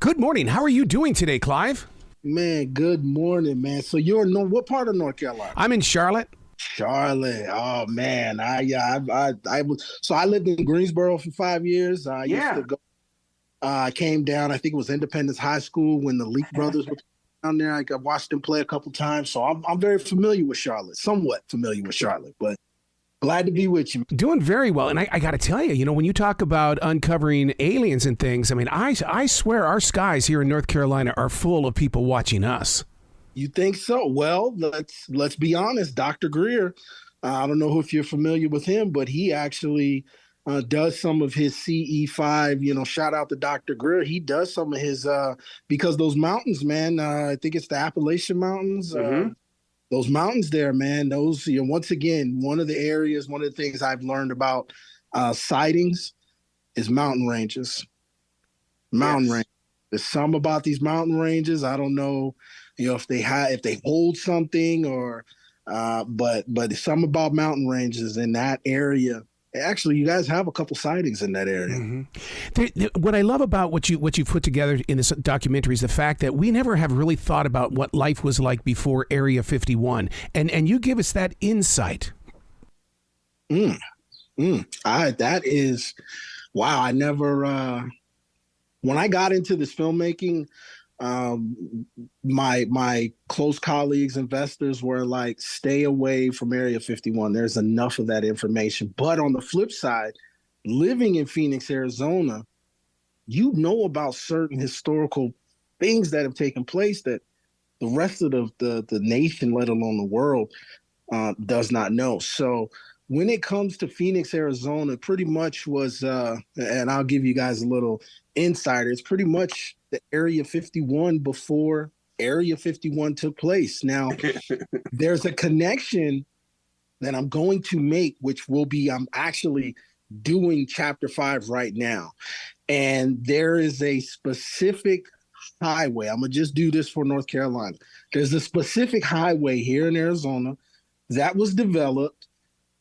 Good morning. How are you doing today, Clive? Man, good morning, man. So you're in what part of North Carolina? I'm in Charlotte. Charlotte. Oh man, I was so I lived in Greensboro for 5 years. I used Yeah. to go. I came down. I think it was Independence High School when the Leak brothers were down there. I watched them play a couple times, so I'm very familiar with Charlotte, somewhat familiar with Charlotte. But glad to be with you. Doing very well. And I got to tell you, when you talk about uncovering aliens and things, I mean, I swear our skies here in North Carolina are full of people watching us. You think so? Well, let's be honest. Dr. Greer, I don't know if you're familiar with him, but he actually does some of his CE5. Shout out to Dr. Greer. He does some of his because those mountains, man. I think it's the Appalachian Mountains. Those mountains there, man. Those, once again, one of the things I've learned about sightings is mountain ranges. Mountain ranges. There's some about these mountain ranges. I don't know, if they hold something or, but some about mountain ranges in that area. Actually, you guys have a couple sightings in that area. Mm-hmm. What I love about what you put together in this documentary is the fact that we never have really thought about what life was like before Area 51, and you give us that insight. That is, wow. I never. When I got into this filmmaking, my close colleagues, investors were like, stay away from Area 51. There's enough of that information. But on the flip side, living in Phoenix, Arizona, about certain historical things that have taken place that the rest of the nation, let alone the world, does not know. So when it comes to Phoenix, Arizona, pretty much was, and I'll give you guys a little insider, it's pretty much the Area 51 before Area 51 took place. Now, there's a connection that I'm going to make, I'm actually doing chapter 5 right now. And there is a specific highway. I'm going to just do this for North Carolina. There's a specific highway here in Arizona that was developed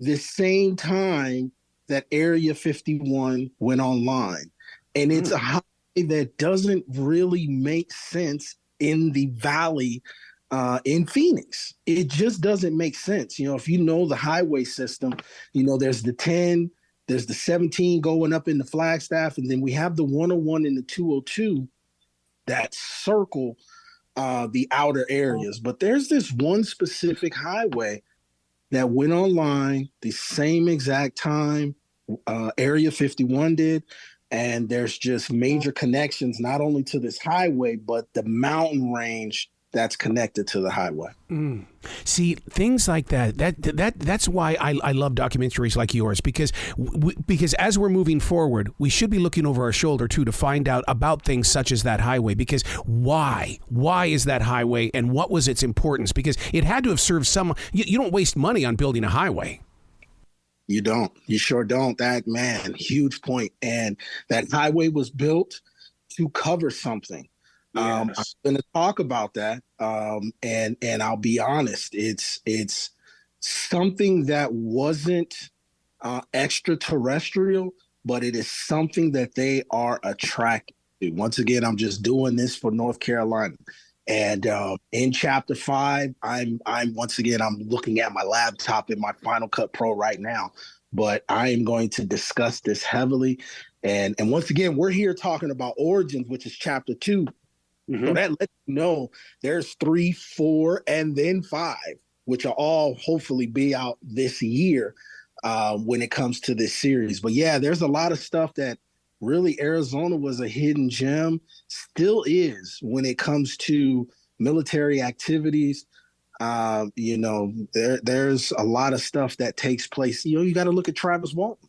the same time that Area 51 went online. And it's a highway that doesn't really make sense in the valley in Phoenix. It just doesn't make sense. If you know the highway system, there's the 10, there's the 17 going up into Flagstaff, and then we have the 101 and the 202 that circle the outer areas. But there's this one specific highway that went online the same exact time Area 51 did. And there's just major connections, not only to this highway, but the mountain range that's connected to the highway. See, things like that's why I love documentaries like yours, because as we're moving forward, we should be looking over our shoulder too to find out about things such as that highway. Because why is that highway, and what was its importance? Because it had to have served you don't waste money on building a highway. You don't. You sure don't. That, man, huge point. And that highway was built to cover something. Yes. I'm going to talk about that. And I'll be honest, it's something that wasn't extraterrestrial, but it is something that they are attracted to. Once again, I'm just doing this for North Carolina. And in chapter 5, I'm looking at my laptop in my Final Cut Pro right now, but I am going to discuss this heavily. And once again, we're here talking about Origins, which is chapter 2. So that lets you know there's 3, 4, and then 5, which will all hopefully be out this year when it comes to this series. But yeah, there's a lot of stuff that really Arizona was a hidden gem, still is when it comes to military activities. There's a lot of stuff that takes place. You got to look at Travis Walton.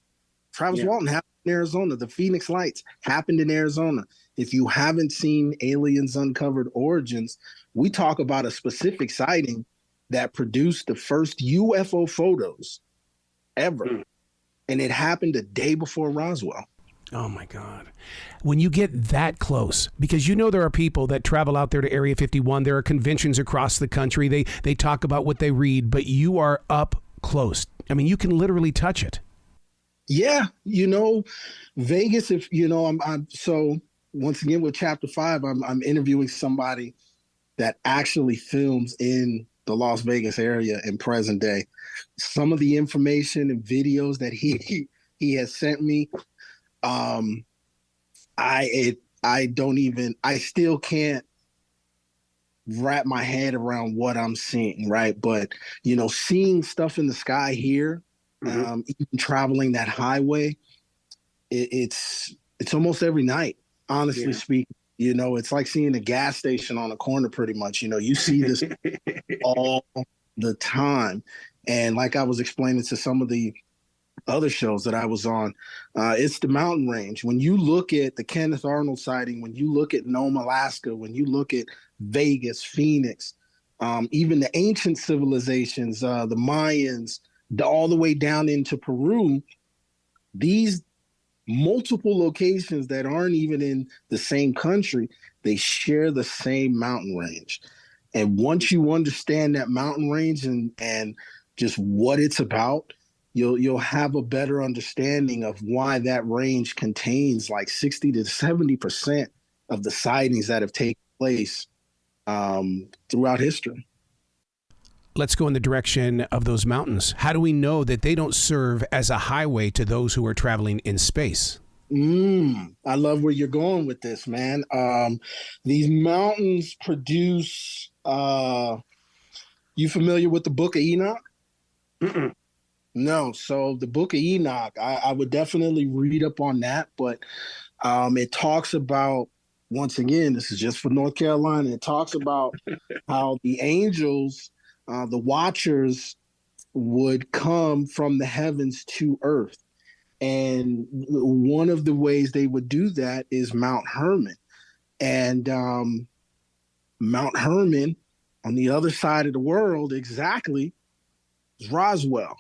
Walton happened in Arizona. The Phoenix Lights happened in Arizona. If you haven't seen Aliens Uncovered Origins, we talk about a specific sighting that produced the first UFO photos ever. And it happened a day before Roswell. Oh, my God. When you get that close, because there are people that travel out there to Area 51. There are conventions across the country. They talk about what they read, but you are up close. I mean, you can literally touch it. Yeah. Vegas, I'm so once again with chapter 5, I'm interviewing somebody that actually films in the Las Vegas area in present day. Some of the information and videos that he has sent me, um, I still can't wrap my head around what I'm seeing, right? But seeing stuff in the sky here, even traveling that highway, it's almost every night, honestly speaking. It's like seeing a gas station on a corner pretty much. You see this all the time. And like I was explaining to some of the other shows that I was on, it's the mountain range. When you look at the Kenneth Arnold sighting, when you look at Nome, Alaska, when you look at Vegas, Phoenix, even the ancient civilizations, the Mayans, all the way down into Peru, these multiple locations that aren't even in the same country, they share the same mountain range. And once you understand that mountain range and just what it's about, you'll have a better understanding of why that range contains like 60 to 70% of the sightings that have taken place throughout history. Let's go in the direction of those mountains. How do we know that they don't serve as a highway to those who are traveling in space? I love where you're going with this, man. These mountains produce. You familiar with the Book of Enoch? Mm-mm. No. So the Book of Enoch, I would definitely read up on that. But it talks about, once again, this is just for North Carolina. It talks about how the angels, the watchers, would come from the heavens to earth. And one of the ways they would do that is Mount Hermon. And Mount Hermon, on the other side of the world, exactly, is Roswell.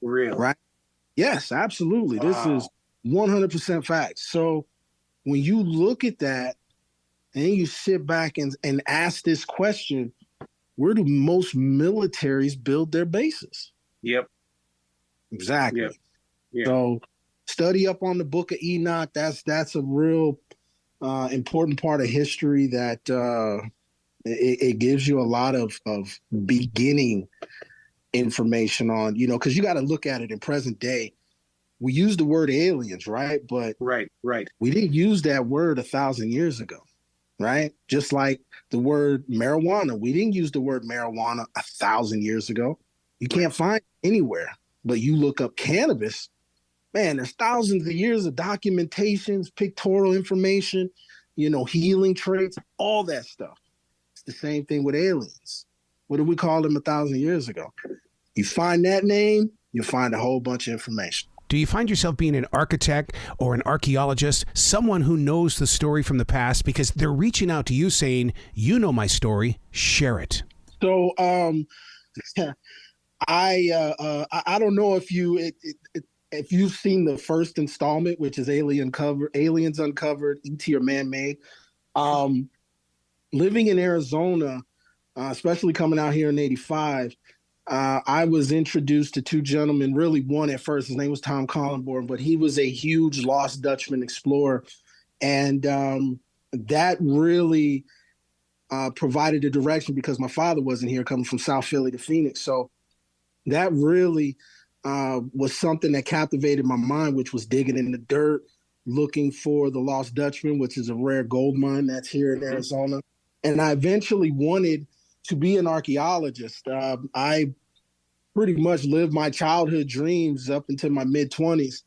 Real. Right? Yes, absolutely. Wow. This is 100% fact. So when you look at that and you sit back and ask this question, where do most militaries build their bases? Yep. Exactly. Yep. So study up on the Book of Enoch. That's a real important part of history that it gives you a lot of beginning information on, because you got to look at it in present day. We use the word aliens, right? But right. We didn't use that word 1,000 years ago, right? Just like the word marijuana. We didn't use the word marijuana 1,000 years ago. You can't find it anywhere. But you look up cannabis, man, there's thousands of years of documentations, pictorial information, healing traits, all that stuff. It's the same thing with aliens. What did we call them 1,000 years ago? You find that name, you'll find a whole bunch of information. Do you find yourself being an architect or an archaeologist, someone who knows the story from the past because they're reaching out to you saying, you know my story, share it? So I don't know if you've seen the first installment, which is Aliens Uncovered, ET or Man-Made. Living in Arizona, especially coming out here in '85, I was introduced to two gentlemen, really one at first. His name was Tom Collenborn, but he was a huge lost Dutchman explorer. And that really provided a direction because my father wasn't here, coming from South Philly to Phoenix. So that really was something that captivated my mind, which was digging in the dirt, looking for the Lost Dutchman, which is a rare gold mine that's here in Arizona. And I eventually wanted to be an archaeologist. I pretty much lived my childhood dreams up into my mid-20s,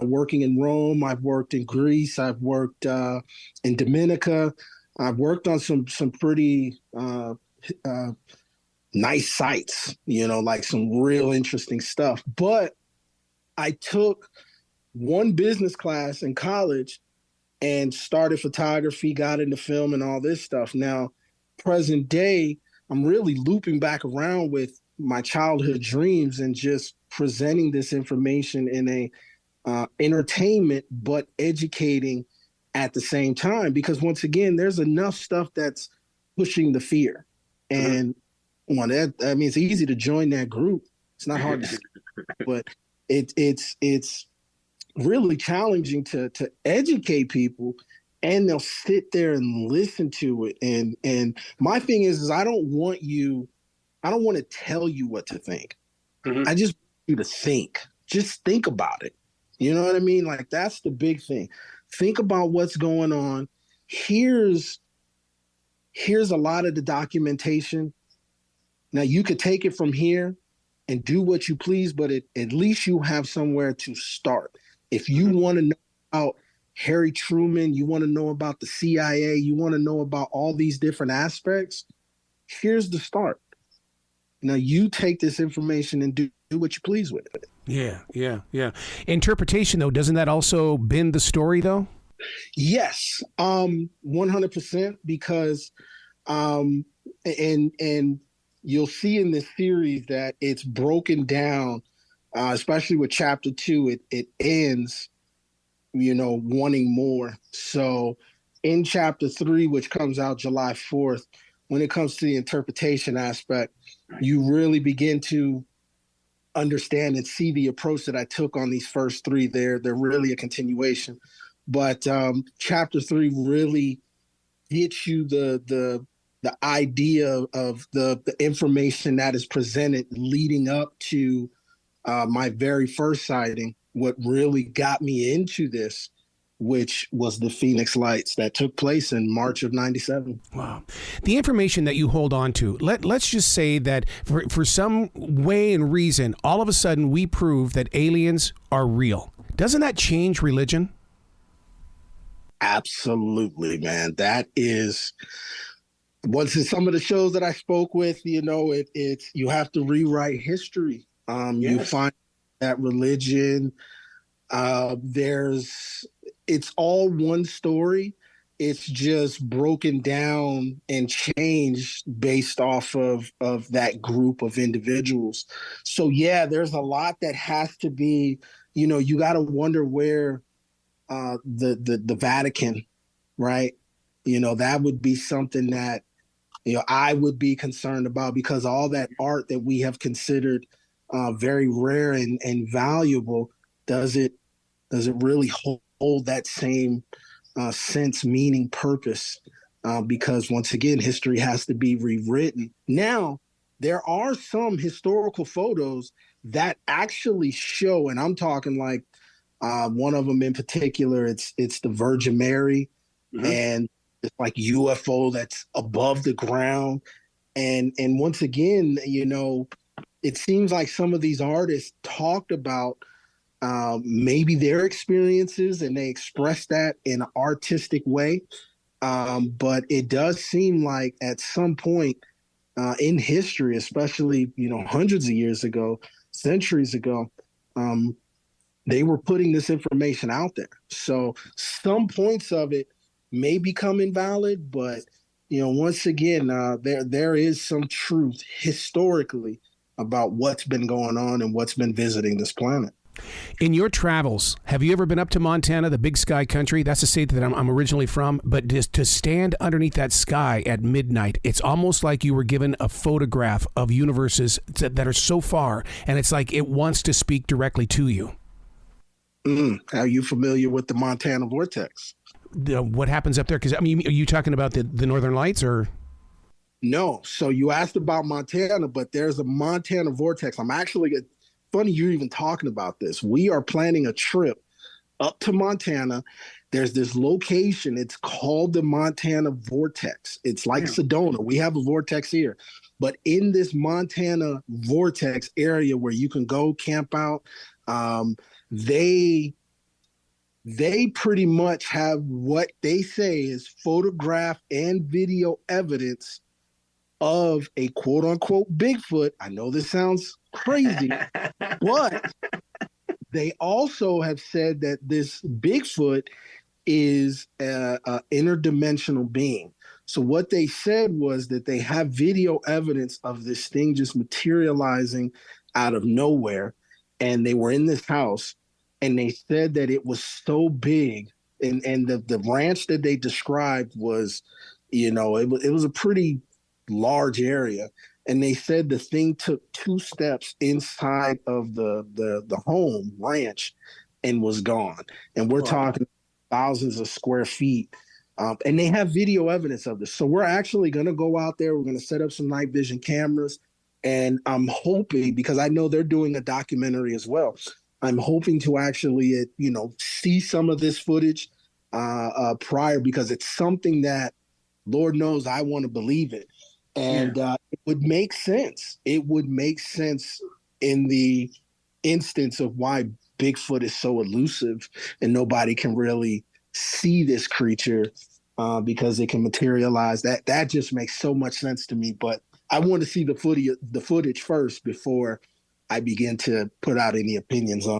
working in Rome. I've worked in Greece. I've worked in Dominica. I've worked on some pretty nice sites, like some real interesting stuff. But I took one business class in college and started photography, got into film and all this stuff. Now, present day, I'm really looping back around with my childhood dreams and just presenting this information in a entertainment, but educating at the same time. Because once again, there's enough stuff that's pushing the fear. And I mean, it's easy to join that group. It's not hard to, but it's really challenging to educate people and they'll sit there and listen to it. And my thing is I don't want to tell you what to think. I just want you to think. Just think about it. You know what I mean? Like, that's the big thing. Think about what's going on. Here's a lot of the documentation. Now you could take it from here and do what you please, but at least you have somewhere to start. If you want to know about Harry Truman, you want to know about the CIA, you want to know about all these different aspects, here's the start. Now you take this information and do what you please with it. Yeah. Interpretation, though, doesn't that also bend the story, though? Yes, 100%, because and you'll see in this series that it's broken down, especially with chapter 2. It ends, wanting more. So in chapter 3, which comes out July 4th, when it comes to the interpretation aspect, you really begin to understand and see the approach that I took on these first 3. They're really a continuation. But chapter 3 really gets you the idea of the information that is presented leading up to my very first sighting. What really got me into this, which was the Phoenix Lights that took place in March of '97. Wow. The information that you hold on to, let's just say that for some way and reason, all of a sudden we prove that aliens are real. Doesn't that change religion? Absolutely, man. That is, once in some of the shows that I spoke with, it's you have to rewrite history. Yes. You find that religion, it's all one story. It's just broken down and changed based off of that group of individuals. So yeah, there's a lot that has to be, you got to wonder where the Vatican, right? That would be something that, I would be concerned about, because all that art that we have considered very rare and valuable, does it really hold that same sense, meaning, purpose? Because once again, history has to be rewritten. Now, there are some historical photos that actually show, and I'm talking like one of them in particular, it's the Virgin Mary, and it's like UFO that's above the ground. And once again, it seems like some of these artists talked about maybe their experiences, and they expressed that in an artistic way. But it does seem like at some point in history, especially, hundreds of years ago, centuries ago, they were putting this information out there. So some points of it may become invalid, but once again, there is some truth historically about what's been going on and what's been visiting this planet. In your travels, have you ever been up to Montana, the Big Sky country? That's the state that I'm originally from. But just to stand underneath that sky at midnight, it's almost like you were given a photograph of universes that are so far, and it's like it wants to speak directly to you. Are you familiar with the Montana vortex? What happens up there? Because, are you talking about the Northern Lights or? No. So you asked about Montana, but there's a Montana vortex. I'm actually, funny you're even talking about this. We are planning a trip up to Montana. There's this location. It's called the Montana vortex. It's like Sedona. We have a vortex here. But in this Montana vortex area where you can go camp out, they pretty much have what they say is photograph and video evidence of a quote unquote Bigfoot. I know this sounds crazy, but they also have said that this Bigfoot is an interdimensional being. So what they said was that they have video evidence of this thing just materializing out of nowhere. And they were in this house, and they said that it was so big, and the ranch that they described was, it was a pretty large area. And they said the thing took 2 steps inside of the home ranch and was gone. And we're talking thousands of square feet. And they have video evidence of this. So we're actually going to go out there. We're going to set up some night vision cameras. And I'm hoping, because I know they're doing a documentary as well, I'm hoping to actually, see some of this footage prior, because it's something that, Lord knows, I want to believe it. And it would make sense. It would make sense in the instance of why Bigfoot is so elusive and nobody can really see this creature because it can materialize. That just makes so much sense to me. But I want to see the footage first before I begin to put out any opinions on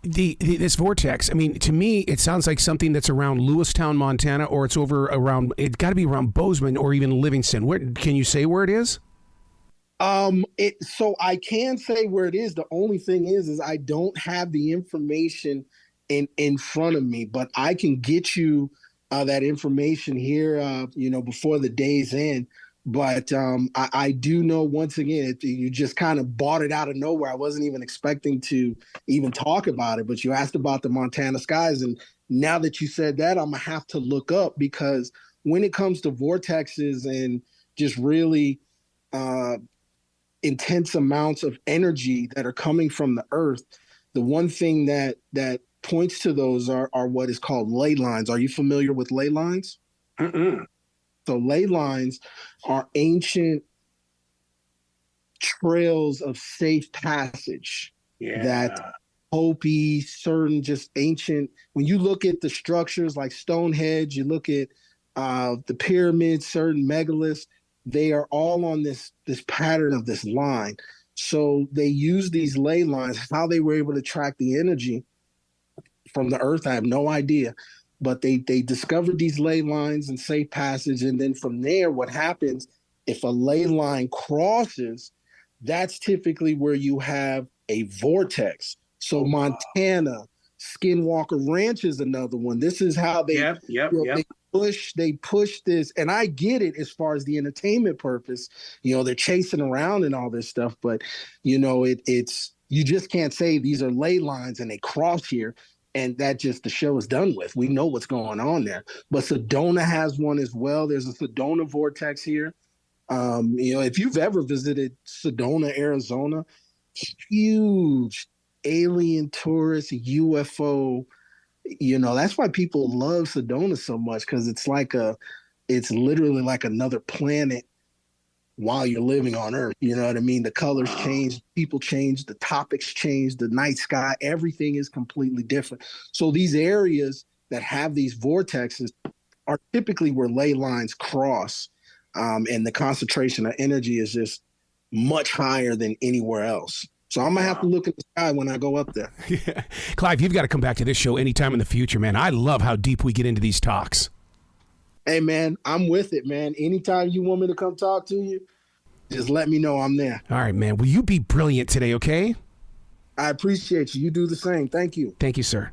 this vortex. I mean, to me, it sounds like something that's around Lewistown, Montana, or it's over around. It's got to be around Bozeman or even Livingston. Where can you say where it is? So I can say where it is. The only thing is I don't have the information in front of me, but I can get you that information here, before the day's end. But I do know, once again, you just kind of bought it out of nowhere. I wasn't even expecting to even talk about it, but you asked about the Montana skies. And now that you said that, I'm going to have to look up, because when it comes to vortexes and just really intense amounts of energy that are coming from the earth, the one thing that points to those are what is called ley lines. Are you familiar with ley lines? Mm-mm. So ley lines are ancient trails of safe passage that Hopi, certain just ancient, when you look at the structures like Stonehenge, you look at the pyramids, certain megaliths, they are all on this pattern of this line. So they use these ley lines. How they were able to track the energy from the earth, I have no idea. But they discovered these ley lines and safe passage. And then from there, what happens, if a ley line crosses, that's typically where you have a vortex. So Montana, Skinwalker Ranch is another one. This is how they, they push this. And I get it as far as the entertainment purpose. They're chasing around and all this stuff. But, it's you just can't say these are ley lines and they cross here. And that just, the show is done with. We know what's going on there. But Sedona has one as well. There's a Sedona vortex here. If you've ever visited Sedona, Arizona, huge alien tourist UFO, that's why people love Sedona so much, because it's literally like another planet while you're living on Earth. You know what I mean? The colors change, people change, the topics change, the night sky, everything is completely different. So these areas that have these vortexes are typically where ley lines cross, and the concentration of energy is just much higher than anywhere else. So I'm going to have to look at the sky when I go up there. Yeah. Clive, you've got to come back to this show anytime in the future, man. I love how deep we get into these talks. Hey, man, I'm with it, man. Anytime you want me to come talk to you, just let me know. I'm there. All right, man. Will you be brilliant today, okay? I appreciate you. You do the same. Thank you. Thank you, sir.